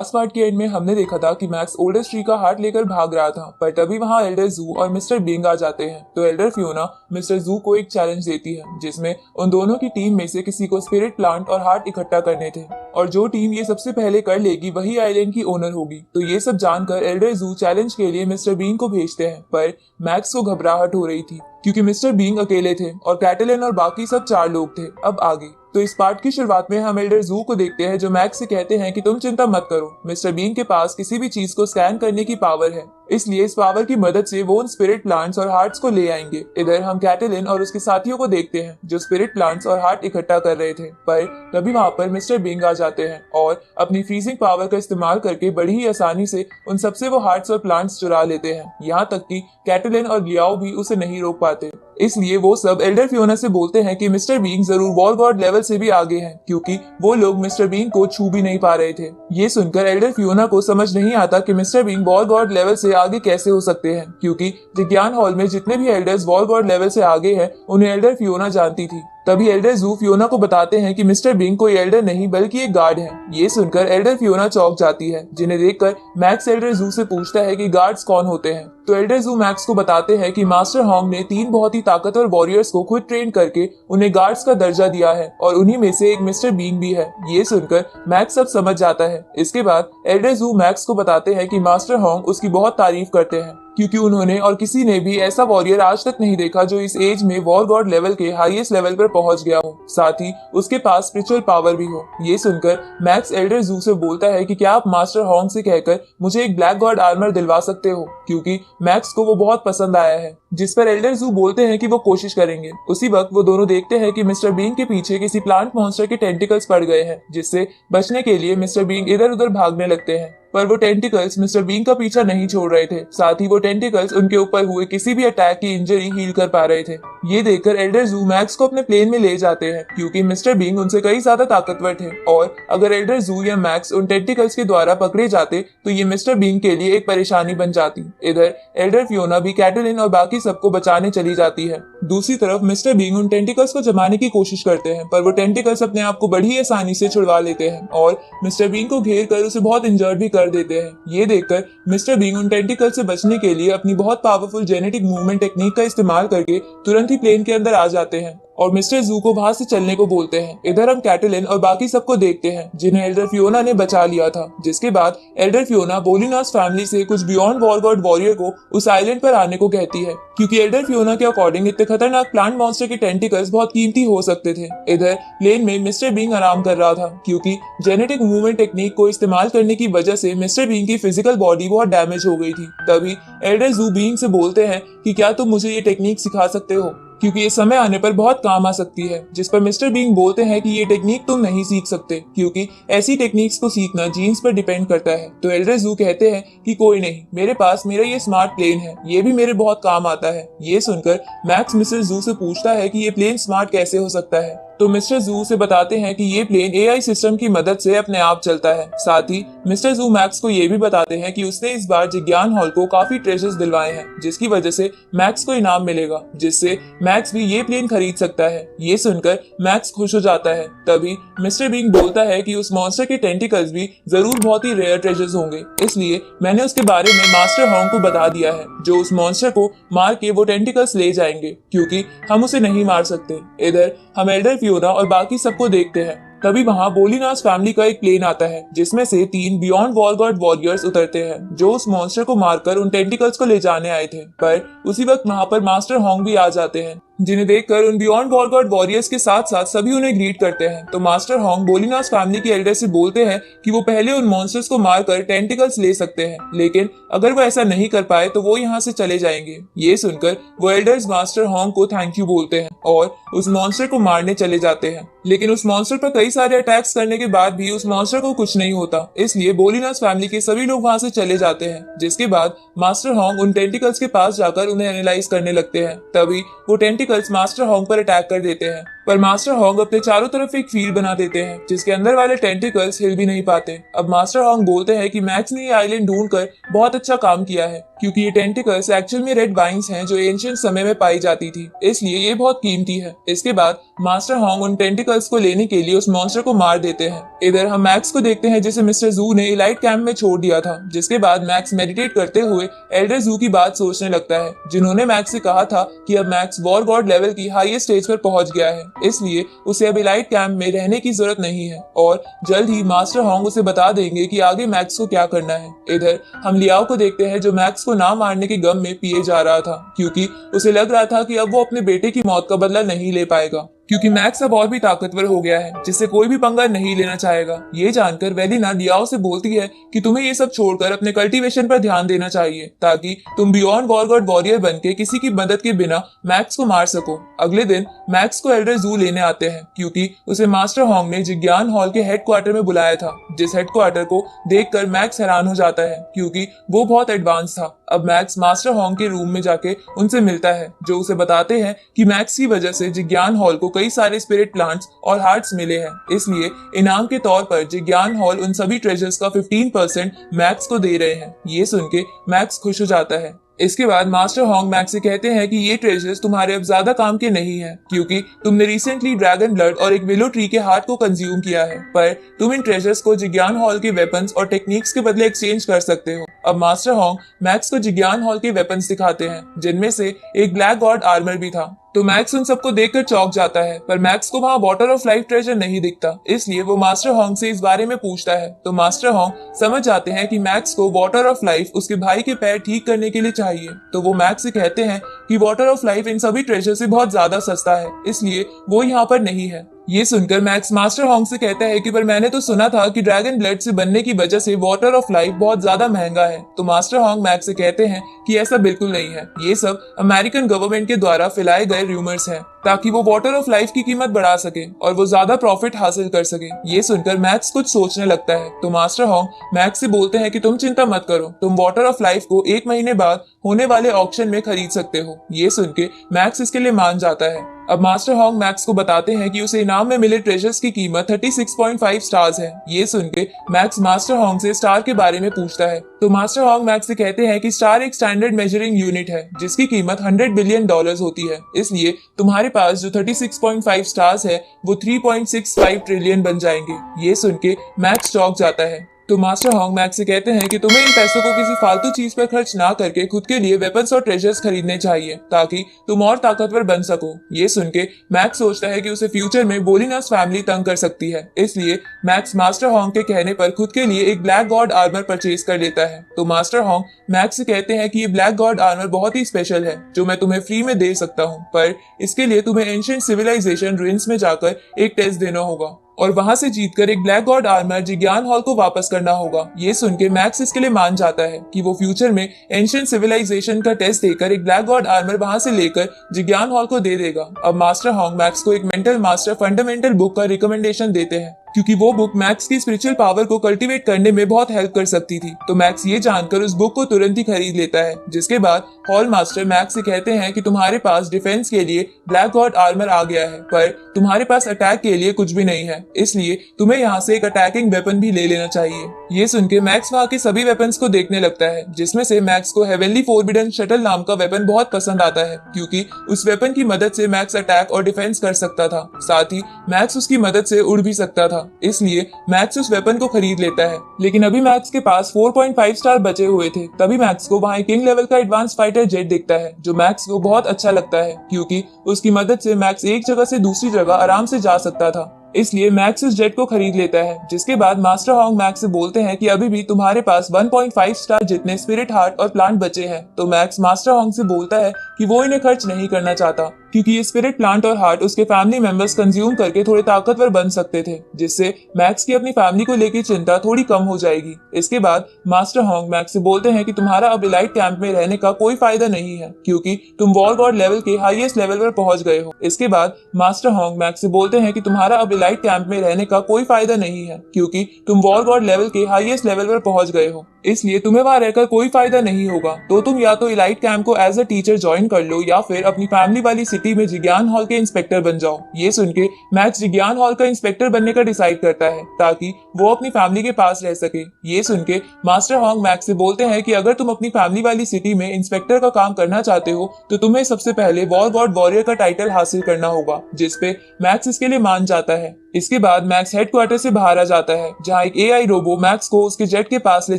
Last part के and में हमने देखा था कि मैक्स ओल्डर ट्री का हार्ट लेकर भाग रहा था, पर तभी वहां एल्डर जू और मिस्टर बीइंग आ जाते हैं। तो एल्डर फियोना मिस्टर जू को एक चैलेंज देती है, जिसमें उन दोनों की टीम में से किसी को स्पिरिट प्लांट और हार्ट इकट्ठा करने थे, और जो टीम ये सबसे पहले कर लेगी वही आइलैंड की ओनर होगी। तो ये सब जानकर एल्डर जू चैलेंज के लिए मिस्टर बीइंग को भेजते हैं, पर मैक्स को घबराहट हो रही थी क्योंकि मिस्टर बीइंग अकेले थे और कैटलिन और बाकी सब 4 लोग थे। अब आगे तो इस पार्ट की शुरुआत में हम एल्डर जू को देखते हैं, जो मैक्स से कहते हैं कि तुम चिंता मत करो, मिस्टर बीन के पास किसी भी चीज को स्कैन करने की पावर है, इसलिए इस पावर की मदद से वो उन स्पिरिट प्लांट्स और हार्ट्स को ले आएंगे। इधर हम कैटलिन और उसके साथियों को देखते हैं जो स्पिरिट प्लांट्स और हार्ट इकट्ठा कर रहे थे, पर तभी वहां पर मिस्टर बींग आ जाते हैं और अपनी फ्रीजिंग पावर का इस्तेमाल करके बड़ी ही आसानी से उन सबसे वो हार्ट्स और प्लांट्स चुरा लेते हैं। यहाँ तक कि कैटलिन और लियाओ भी उसे नहीं रोक पाते। इसलिए वो सब एल्डर फियोना से बोलते हैं कि मिस्टर बीइंग जरूर वॉर गॉड लेवल से भी आगे हैं, क्योंकि वो लोग मिस्टर बीइंग को छू भी नहीं पा रहे थे। ये सुनकर एल्डर फियोना को समझ नहीं आता कि mister being war God level से आगे कैसे हो सकते हैं, क्योंकि विज्ञान हॉल में जितने भी एल्डर्स वॉर गॉड लेवल से आगे हैं उन्हें एल्डर फियोना जानती थी। तभी एल्डर जू फियोना को बताते हैं कि मिस्टर बीइंग कोई एल्डर नहीं बल्कि एक गार्ड है। ये सुनकर एल्डर फियोना चौंक जाती है, जिन्हें देखकर मैक्स एल्डर जू से पूछता है कि गार्ड्स कौन होते हैं। तो एल्डर जू मैक्स को बताते हैं कि मास्टर होंग ने 3 बहुत ही ताकतवर वॉरियर्स को खुद ट्रेन करके उन्हें गार्ड्स का दर्जा दिया है, और उन्हीं में से एक मिस्टर बीइंग भी है। ये सुनकर मैक्स सब समझ जाता है। इसके बाद एल्डर जू मैक्स को बताते हैं कि मास्टर होंग उसकी बहुत तारीफ करते हैं, क्योंकि उन्होंने और किसी ने भी ऐसा वॉरियर आज तक नहीं देखा जो इस एज में वॉर गॉड लेवल के हाईएस्ट लेवल पर पहुंच गया हो, साथ ही उसके पास स्पिरिचुअल पावर भी हो। ये सुनकर मैक्स एल्डर जू से बोलता है कि क्या आप मास्टर होंग से कहकर मुझे एक ब्लैक गॉड आर्मर दिलवा सकते हो, क्योंकि मैक्स को वो बहुत पसंद आया है। जिस पर एल्डर जू बोलते हैं कि वो कोशिश करेंगे। उसी वक्त वो दोनों देखते हैं कि मिस्टर बीइंग के पीछे किसी प्लांट मॉन्स्टर के टेंटिकल्स पड़ गए हैं, जिससे बचने के लिए मिस्टर बीइंग इधर उधर भागने लगते हैं, पर वो टेंटिकल्स मिस्टर बीइंग का पीछा नहीं छोड़ रहे थे। साथ ही वो टेंटिकल्स उनके ऊपर हुए किसी भी अटैक की इंजरी हील कर पा रहे थे। ये देखकर एल्डर जू मैक्स को अपने प्लेन में ले जाते हैं, क्योंकि मिस्टर बीइंग उनसे कई ज्यादा ताकतवर थे, और अगर एल्डर जू या मैक्स उन टेंटिकल्स के द्वारा पकड़े जाते तो ये मिस्टर बीइंग के लिए एक परेशानी बन जाती। इधर एल्डर फियोना भी कैटलिन और बाकी सबको बचाने चली जाती है। दूसरी तरफ मिस्टर बीइंग उन टेंटिकल्स को जमाने की कोशिश करते हैं, पर वो टेंटिकल्स अपने आप को बड़ी आसानी से छुड़वा लेते हैं और मिस्टर बीइंग को घेर कर उसे बहुत इंजर्ड भी कर देते हैं। ये देखकर मिस्टर बीइंग उन टेंटिकल से बचने के लिए अपनी बहुत पावरफुल जेनेटिक मूवमेंट टेक्निक का इस्तेमाल करके तुरंत ही प्लेन के अंदर आ जाते हैं और मिस्टर जू को वहां से चलने को बोलते हैं। इधर हम कैटलिन और बाकी सबको देखते हैं, जिन्हें एल्डर फियोना ने बचा लिया था। जिसके बाद एल्डर फियोना बोलिनास फैमिली से कुछ बियॉन्ड वॉर गॉड वॉरियर को उस आइलैंड पर आने को कहती है, क्योंकि एल्डर फियोना के अकॉर्डिंग इतने खतरनाक प्लांट मॉन्स्टर के टेंटिकल्स बहुत कीमती हो सकते थे। इधर प्लेन में मिस्टर बीइंग आराम कर रहा था, क्योंकि जेनेटिक मूवमेंट टेक्निक को इस्तेमाल करने की वजह से मिस्टर बीइंग की फिजिकल बॉडी बहुत डैमेज हो गई थी। तभी एल्डर जू बीइंग से बोलते हैं कि क्या तुम मुझे ये टेक्निक सिखा सकते हो, क्योंकि ये समय आने पर बहुत काम आ सकती है। जिस पर मिस्टर बीइंग बोलते हैं कि ये टेक्निक तुम नहीं सीख सकते, क्योंकि ऐसी टेक्निक्स को सीखना जीन्स पर डिपेंड करता है। तो एल्डर जू कहते हैं कि कोई नहीं, मेरे पास मेरा ये स्मार्ट प्लेन है, ये भी मेरे बहुत काम आता है। ये सुनकर मैक्स मिस्टर जू से पूछता है कि ये प्लेन स्मार्ट कैसे हो सकता है। तो मिस्टर जू से बताते हैं कि ये प्लेन एआई सिस्टम की मदद से अपने आप चलता है। साथ ही मिस्टर जू मैक्स को ये भी बताते हैं कि उसने इस बार विज्ञान हॉल को काफी ट्रेजर्स दिलवाए हैं, जिसकी वजह से मैक्स को इनाम मिलेगा, जिससे मैक्स भी ये प्लेन खरीद सकता है। ये सुनकर मैक्स खुश हो जाता है। तभी मिस्टर बीइंग बोलता है कि उस मॉन्स्टर के टेंटिकल्स भी जरूर बहुत ही रेयर ट्रेजर्स होंगे, इसलिए मैंने उसके बारे में मास्टर होंग को बता दिया है, जो उस मॉन्स्टर को मार के वो टेंटिकल्स ले जाएंगे, क्योंकि हम उसे नहीं मार सकते। इधर हम एल्डर फियोना और बाकी सबको देखते हैं। तभी वहां बोलिनास फैमिली का एक प्लेन आता है, जिसमें से 3 बियॉन्ड वॉर गॉड वॉरियर्स उतरते हैं, जो उस मॉन्स्टर को मारकर उन टेंटिकल्स को ले जाने आए थे। पर उसी वक्त वहां पर मास्टर होंग भी आ जाते हैं, जिन्हें देखकर उन बियॉन्ड वॉर गॉड वॉरियर्स के साथ साथ सभी उन्हें ग्रीट करते हैं। तो मास्टर होंग बोलिनास फैमिली के एल्डर से बोलते हैं कि वो पहले उन मॉन्स्टर्स को मारकर टेंटिकल्स ले सकते हैं, लेकिन अगर वो ऐसा नहीं कर पाए तो वो यहाँ से चले जाएंगे। ये सुनकर वो एल्डर्स मास्टर होंग को थैंक यू बोलते हैं और उस मॉन्स्टर को मारने चले जाते हैं। लेकिन उस मॉन्स्टर पर कई सारे अटैक्स करने के बाद भी उस मॉन्स्टर को कुछ नहीं होता, इसलिए बोलिनास फैमिली के सभी लोग वहां से चले जाते हैं। जिसके बाद मास्टर होंग उन टेंटिकल्स के पास जाकर उन्हें एनालाइज करने लगते हैं। तभी वो टेंटिकल्स मास्टर होंग पर अटैक कर देते हैं, पर मास्टर होंग अपने चारों तरफ एक फील्ड बना देते हैं, जिसके अंदर वाले टेंटिकल्स हिल भी नहीं पाते। अब मास्टर होंग बोलते हैं कि मैक्स ने ये आइलैंड ढूंढकर बहुत अच्छा काम किया है, क्योंकि ये टेंटिकल्स एक्चुअल में रेड वाइन्स हैं जो एंशिएंट समय में पाई जाती थी, इसलिए ये बहुत कीमती है। इसके बाद मास्टर होंग उन टेंटिकल्स को लेने के लिए उस मॉन्स्टर को मार देते हैं। इधर हम मैक्स को देखते हैं जिसे मिस्टर जू ने इलाइट कैंप में छोड़ दिया था, जिसके बाद मैक्स मेडिटेट करते हुए एल्डर जू की बात सोचने लगता है, जिन्होंने मैक्स से कहा था कि अब मैक्स वॉर गॉड लेवल की हाईएस्ट स्टेज पर पहुंच गया है, इसलिए उसे अब इलाइट कैंप में रहने की जरूरत नहीं है और जल्द ही मास्टर होंग उसे बता देंगे कि आगे मैक्स को क्या करना है। इधर हम लियाओ को देखते हैं जो मैक्स को ना मारने के गम में पिए जा रहा था, क्योंकि उसे लग रहा था कि अब वो अपने बेटे की मौत का बदला नहीं ले पाएगा, क्योंकि मैक्स अब और भी ताकतवर हो गया है जिससे कोई भी पंगा नहीं लेना चाहेगा। ये जानकर वेलिना लियाओ से बोलती है कि तुम्हें ये सब छोड़कर अपने कल्टीवेशन पर ध्यान देना चाहिए ताकि तुम बियॉन्ड वॉर गॉड वॉरियर बनके किसी की मदद के बिना मैक्स को मार सको। अगले दिन मैक्स को एल्डर जू लेने आते हैं क्योंकि उसे मास्टर होंग ने जिज्ञान हॉल के हेडक्वार्टर में बुलाया था, जिस हेडक्वार्टर को देखकर मैक्स हैरान हो जाता है क्योंकि वो बहुत एडवांस था। अब मैक्स मास्टर होंग के रूम में जाके उनसे मिलता है, जो उसे बताते हैं कि मैक्स की वजह से जिज्ञान हॉल को कई सारे स्पिरिट प्लांट्स और हार्ट्स मिले हैं, इसलिए इनाम के तौर पर जिज्ञान हॉल उन सभी ट्रेजर्स का 15% मैक्स को दे रहे हैं। ये सुन के मैक्स खुश हो जाता है। इसके बाद मास्टर होंग मैक्स से कहते हैं कि ये ट्रेजर्स तुम्हारे अब ज्यादा काम के नहीं हैं, क्योंकि तुमने रिसेंटली ड्रैगन ब्लड और एक विलो ट्री के हार्ट को कंज्यूम किया है, पर तुम इन ट्रेजर्स को जिज्ञान हॉल के वेपन्स और टेक्निक्स के बदले एक्सचेंज कर सकते हो। अब मास्टर होंग मैक्स को जिज्ञान हॉल के वेपन्स दिखाते हैं, जिनमें से एक ब्लैक गॉड आर्मर भी था। तो मैक्स उन सबको देखकर चौंक जाता है, पर मैक्स को वहाँ वाटर ऑफ लाइफ ट्रेजर नहीं दिखता, इसलिए वो मास्टर होंग से इस बारे में पूछता है। तो मास्टर होंग समझ जाते हैं कि मैक्स को वाटर ऑफ लाइफ उसके भाई के पैर ठीक करने के लिए चाहिए। तो वो मैक्स से कहते हैं कि वाटर ऑफ लाइफ इन सभी ट्रेजर से बहुत ज्यादा सस्ता है, इसलिए वो यहाँ पर नहीं है। ये सुनकर मैक्स मास्टर होंग से कहता है कि पर मैंने तो सुना था कि ड्रैगन ब्लड से बनने की वजह से वाटर ऑफ लाइफ बहुत ज्यादा महंगा है। तो मास्टर होंग मैक्स से कहते हैं कि ऐसा बिल्कुल नहीं है, ये सब अमेरिकन गवर्नमेंट के द्वारा फैलाए गए रूमर्स हैं ताकि वो वाटर ऑफ लाइफ की कीमत बढ़ा सके और वो ज्यादा प्रॉफिट हासिल कर सके। ये सुनकर मैक्स कुछ सोचने लगता है। तो मास्टर होंग मैक्स से बोलते हैं कि तुम चिंता मत करो, तुम वाटर ऑफ लाइफ को 1 महीने बाद होने वाले ऑक्शन में खरीद सकते हो। ये सुन के मैक्स इसके लिए मान जाता है। अब मास्टर होंग मैक्स को बताते हैं कि उसे इनाम में मिले ट्रेजर्स की कीमत 36.5 स्टार्स है। ये सुन के मैक्स मास्टर होंग से स्टार के बारे में पूछता है। तो मास्टर होंग मैक्स से कहते हैं कि स्टार एक स्टैंडर्ड मेजरिंग यूनिट है जिसकी कीमत $100 बिलियन होती है, इसलिए तुम्हारे पास जो 36.5 स्टार्स है वो 3.65 ट्रिलियन बन जाएंगे। ये सुन के मैक्स चौंक जाता है। तो मास्टर होंग मैक्स से कहते हैं कि तुम्हें इन पैसों को किसी फालतू चीज पर खर्च ना करके खुद के लिए वेपन्स और ट्रेजर्स खरीदने चाहिए ताकि तुम और ताकतवर बन सको। ये सुन के मैक्स सोचता है कि उसे फ्यूचर में बोलिनस फैमिली तंग कर सकती है, इसलिए मैक्स मास्टर होंग के कहने पर खुद के लिए एक ब्लैक गॉड आर्मर परचेज कर लेता है। तो मास्टर होंग मैक्स से कहते हैं कि ये ब्लैक गॉड आर्मर बहुत ही स्पेशल है जो मैं तुम्हें फ्री में दे सकता हूँ, पर इसके लिए तुम्हें एंशिएंट सिविलाइजेशन रुइंस में जाकर एक टेस्ट देना होगा और वहां से जीतकर एक ब्लैक गॉड आर्मर जिज्ञान हॉल को वापस करना होगा। ये सुन के मैक्स इसके लिए मान जाता है कि वो फ्यूचर में एंशिएंट सिविलाइजेशन का टेस्ट देकर एक ब्लैक गॉड आर्मर वहां से लेकर जिज्ञान हॉल को दे देगा। अब मास्टर होंग मैक्स को एक मेंटल मास्टर फंडामेंटल बुक का रिकमेंडेशन देते हैं क्योंकि वो बुक मैक्स की स्पिरिचुअल पावर को कल्टीवेट करने में बहुत हेल्प कर सकती थी। तो मैक्स ये जानकर उस बुक को तुरंत ही खरीद लेता है, जिसके बाद हॉल मास्टर मैक्स से कहते हैं कि तुम्हारे पास डिफेंस के लिए ब्लैक गॉड आर्मर आ गया है, पर तुम्हारे पास अटैक के लिए कुछ भी नहीं है, इसलिए तुम्हें यहाँ से एक अटैकिंग वेपन भी ले लेना चाहिए। ये सुन के मैक्स वहाँ के सभी वेपन्स को देखने लगता है, जिसमें से मैक्स को हेवनली फोरबिडन शटल नाम का वेपन बहुत पसंद आता है क्योंकि उस वेपन की मदद से मैक्स अटैक और डिफेंस कर सकता था, साथ ही मैक्स उसकी मदद से उड़ भी सकता था, इसलिए मैक्स उस वेपन को खरीद लेता है। लेकिन अभी मैक्स के पास 4.5 स्टार बचे हुए थे, तभी मैक्स को वहाँ किंग लेवल का एडवांस फाइटर जेट दिखता है जो मैक्स को बहुत अच्छा लगता है क्योंकि उसकी मदद से मैक्स एक जगह से दूसरी जगह आराम से जा सकता था, इसलिए मैक्स उस जेट को खरीद लेता है। जिसके बाद मास्टर होंग मैक्स से बोलते हैं कि अभी भी तुम्हारे पास 1.5 स्टार जितने स्पिरिट हार्ट और प्लांट बचे हैं। तो मैक्स मास्टर होंग से बोलता है कि वो इन्हें खर्च नहीं करना चाहता क्योंकि ये स्पिरिट प्लांट और हार्ट उसके फैमिली मेंबर्स कंज्यूम करके थोड़े ताकतवर बन सकते थे, जिससे मैक्स की अपनी फैमिली को लेकर चिंता थोड़ी कम हो जाएगी। इसके बाद मास्टर होंग मैक्स से बोलते हैं कि तुम्हारा अब इलाइट कैंप में रहने का कोई फायदा नहीं है क्योंकि तुम वॉर गॉड लेवल के हाईएस्ट लेवल पर पहुंच गए हो। इसके बाद मास्टर होंग मैक्स से बोलते हैं कि तुम्हारा अब इलाइट कैंप में रहने का कोई फायदा नहीं है क्योंकि तुम वॉर गॉड लेवल के हाईएस्ट लेवल पर पहुंच गए हो, इसलिए तुम्हें वहां रहकर कोई फायदा नहीं होगा। तो तुम या तो इलाइट कैंप को एज अ टीचर ज्वाइन कर लो या फिर अपनी फैमिली वाली सिटी सिटी में जिज्ञान हॉल के इंस्पेक्टर बन जाओ। ये सुन के मैक्स जिज्ञान हॉल का इंस्पेक्टर बनने का डिसाइड करता है ताकि वो अपनी फैमिली के पास रह सके। ये सुन के मास्टर हॉन्ग मैक्स से बोलते हैं कि अगर तुम अपनी फैमिली वाली सिटी में इंस्पेक्टर का काम करना चाहते हो तो तुम्हें सबसे पहले वॉर गॉड वॉरियर का टाइटल हासिल करना होगा, जिसपे मैक्स इसके लिए मान जाता है। इसके बाद मैक्स हेडक्वार्टर से बाहर आ जाता है, जहां एक एआई रोबो मैक्स को उसके जेट के पास ले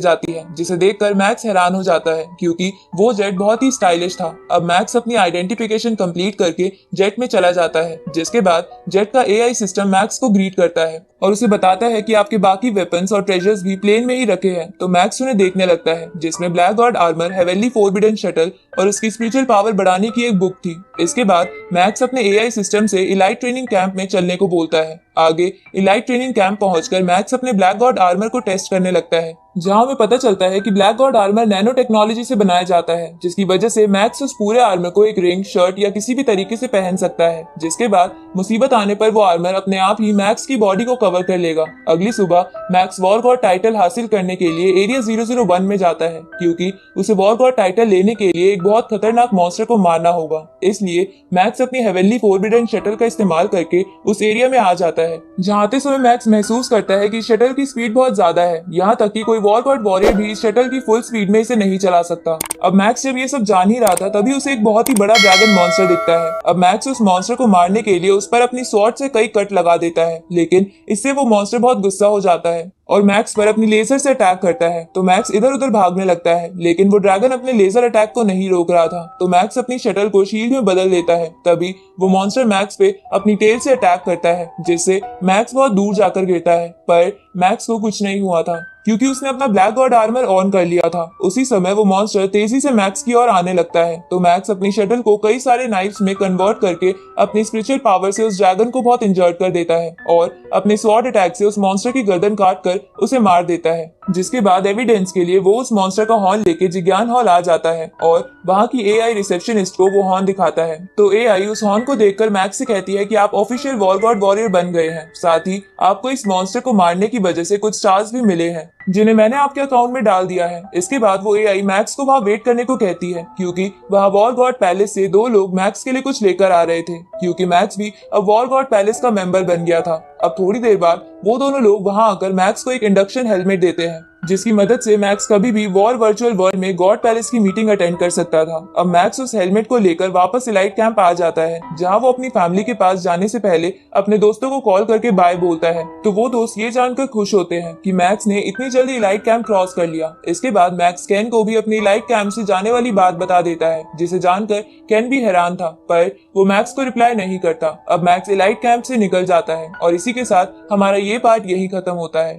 जाती है, जिसे देखकर मैक्स हैरान हो जाता है क्योंकि वो जेट बहुत ही स्टाइलिश था। अब मैक्स अपनी आइडेंटिफिकेशन कंप्लीट करके जेट में चला जाता है, जिसके बाद जेट का एआई सिस्टम मैक्स को ग्रीट करता है और उसे बताता है कि आपके बाकी वेपन्स और ट्रेजर्स भी प्लेन में ही रखे हैं। तो मैक्स उन्हें देखने लगता है, जिसमें black God armour, heavenly forbidden shuttle और उसकी स्पिरिचुअल पावर बढ़ाने की एक बुक थी। इसके बाद मैक्स अपने एआई सिस्टम से इलाइट ट्रेनिंग कैंप में चलने को बोलता है। आगे इलाइट ट्रेनिंग कैंप पहुंचकर मैक्स अपने ब्लैक गॉड आर्मर को टेस्ट करने लगता है, जहां हमें पता चलता है कि black God armour nano technology से बनाया जाता है, जिसकी वजह से मैक्स उस पूरे आर्मर को एक रिंग, शर्ट या किसी भी तरीके से पहन सकता है, जिसके बाद मुसीबत आने पर वो आर्मर अपने आप ही मैक्स की बॉडी को कवर कर लेगा। अगली सुबह मैक्स वॉर गॉड टाइटल हासिल करने के लिए एरिया 001 में जाता है, क्योंकि उसे वॉर गॉड टाइटल लेने के लिए एक बहुत खतरनाक मॉन्स्टर को मारना होगा। इसलिए मैक्स अपनी हेवनली फोरबिडन शटल का इस्तेमाल करके उस एरिया में आ जाता है। जहाँ आते समय मैक्स महसूस करता है कि शटल की स्पीड बहुत ज्यादा है, यहाँ तक कि कोई वॉर गॉड वॉरियर भी इस शटल की फुल स्पीड में इसे नहीं चला सकता। अब मैक्स जब ये सब जान ही रहा था, तभी उसे एक बहुत ही बड़ा ड्रैगन मॉन्स्टर दिखता है। अब मैक्स उस मॉन्स्टर को मारने के लिए उस पर अपनी स्वॉर्ड से कई कट लगा देता है, लेकिन इससे वो मॉन्स्टर बहुत गुस्सा हो जाता है और मैक्स पर अपनी लेजर से अटैक करता है। तो मैक्स इधर उधर भागने लगता है, लेकिन वो ड्रैगन अपने लेजर अटैक को नहीं रोक रहा था। तो मैक्स अपनी शटल को शील्ड में बदल देता है। तभी वो मॉन्स्टर मैक्स पे अपनी टेल से अटैक करता है, जिससे मैक्स बहुत दूर जाकर गिरता है। पर मैक्स को कुछ नहीं हुआ था, क्योंकि उसने अपना ब्लैक गॉड आर्मर ऑन कर लिया था। उसी समय वो मॉन्स्टर तेजी से मैक्स की ओर आने लगता है। तो मैक्स अपनी शटल को कई सारे नाइफ्स में कन्वर्ट करके अपनी स्पिरिचुअल पावर से उस ड्रैगन को बहुत इंजर्ड कर देता है और अपने स्वॉर्ड अटैक से उस मॉन्स्टर की गर्दन काट कर उसे मार देता है। जिसके बाद एविडेंस के लिए वो उस मॉन्स्टर का हॉर्न लेके जिज्ञान हॉल आ जाता है और वहाँ की एआई रिसेप्शनिस्ट को वो हॉर्न दिखाता है। तो एआई उस हॉर्न को देखकर मैक्स से कहती है कि आप ऑफिशियल वॉर गॉड वॉरियर बन गए हैं, साथ ही आपको इस मॉन्स्टर को मारने की वजह से कुछ स्टार्स भी मिले हैं, जिन्हें मैंने आपके अकाउंट में डाल दिया है। इसके बाद वो एआई मैक्स को वहाँ वेट करने को कहती है, क्योंकि वहाँ वॉर गॉड पैलेस से दो लोग मैक्स के लिए कुछ लेकर आ रहे थे, क्योंकि मैक्स भी अब वॉर गॉड पैलेस का मेंबर बन गया था। अब थोड़ी देर बाद वो दोनों लोग वहां आकर मैक्स को एक इंडक्शन हेलमेट देते हैं, जिसकी मदद से मैक्स कभी भी वॉर वर्चुअल वर्ल्ड में गॉड पैलेस की मीटिंग अटेंड कर सकता था। अब मैक्स उस हेलमेट को लेकर वापस इलाइट कैंप आ जाता है, जहां वो अपनी फैमिली के पास जाने से पहले अपने दोस्तों को कॉल करके बाय बोलता है। तो वो दोस्त ये जानकर खुश होते हैं कि मैक्स ने इतनी जल्दी इलाइट कैंप क्रॉस कर लिया। इसके बाद मैक्स केन को भी अपनी इलाइट कैंप से जाने वाली बात बता देता है, जिसे जानकर केन भी हैरान था, पर वो मैक्स को रिप्लाई नहीं करता। अब मैक्स इलाइट कैंप से निकल जाता है और इसी के साथ हमारा ये पार्ट यही खत्म होता है।